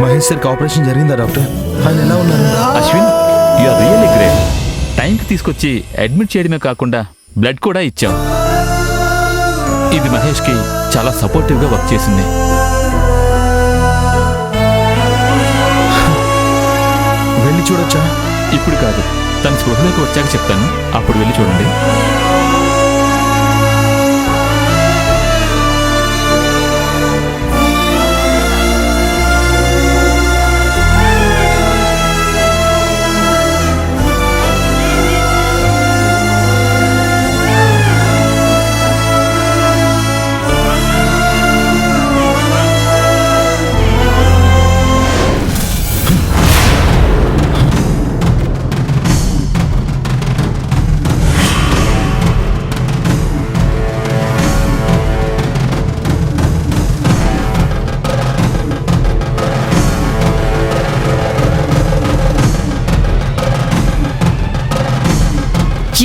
మహేష్ సార్కి ఆపరేషన్ జరిగిందా డాక్టర్? ఆయన ఎలా ఉన్నారు? Ashwin, you are really great. టైంకి తీసుకొచ్చి అడ్మిట్ చేయడమే కాకుండా బ్లడ్ కూడా ఇచ్చాం. ఇది మహేష్కి చాలా సపోర్టివ్గా వర్క్ చేసింది. వెళ్ళి చూడొచ్చా? ఇప్పుడు కాదు, తన స్పృహలోకి వచ్చాక చెప్తాను, అప్పుడు వెళ్ళి చూడండి.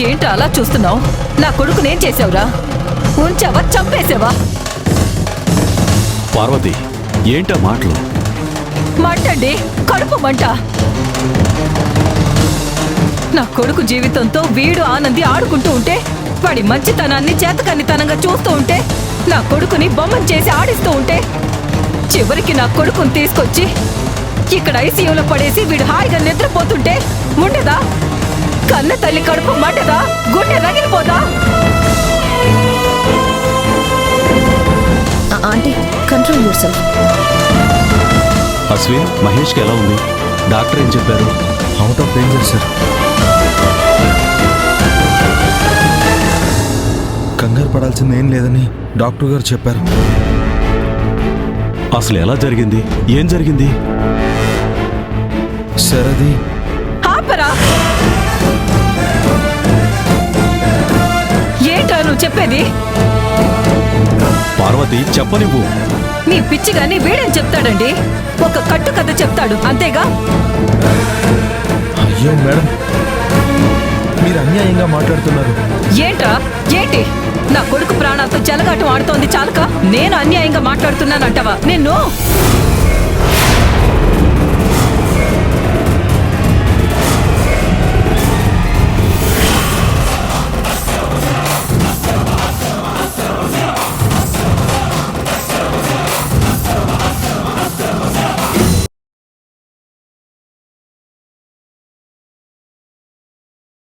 ఏంటి అలా చూస్తున్నావు? నా కొడుకునేం చేసావురా? ఉంచావా, చంపేసావా? పార్వతి, ఏంటా మాటలు? మంటండి, కడుపు మంట. నా కొడుకు జీవితంతో వీడు ఆనంది ఆడుకుంటూ ఉంటే, వాడి మంచితనాన్ని చేతకన్నితనంగా చూస్తూ ఉంటే, నా కొడుకుని బొమ్మను చేసి ఆడిస్తూ ఉంటే, చివరికి నా కొడుకుని తీసుకొచ్చి ఇక్కడ ఐసీయూలో పడేసి వీడు హాయిగా నిద్రపోతుంటే ఉండదా? కన్న తల్లి కడుపు మంటదా? గుండె రగిలిపోదా? Aunty, control yourself. Ashwin, మహేష్కి ఎలా ఉంది? డాక్టర్ ఏం చెప్పారు? Out of danger sir. కంగారు పడాల్సింది ఏం లేదని డాక్టర్ గారు చెప్పారు. అసలు ఎలా జరిగింది? ఏం జరిగింది? సార్ అది ఆపరా! ఏంటా నువ్వు చెప్పేది? పార్వతి, చెప్పనివ్వు. నీ పిచ్చిగాని వీడేం చెప్తాడండి? ఒక కట్టు కథ చెప్తాడు, అంతేగా? అయ్యో మేడం, మీరు అన్యాయంగా మాట్లాడుతున్నారు. ఏంట్రా? ఏంటి? నా కొడుకు ప్రాణాలతో చెలగాటం ఆడుతోంది చాలక నేను అన్యాయంగా మాట్లాడుతున్నానంటావా? నిన్ను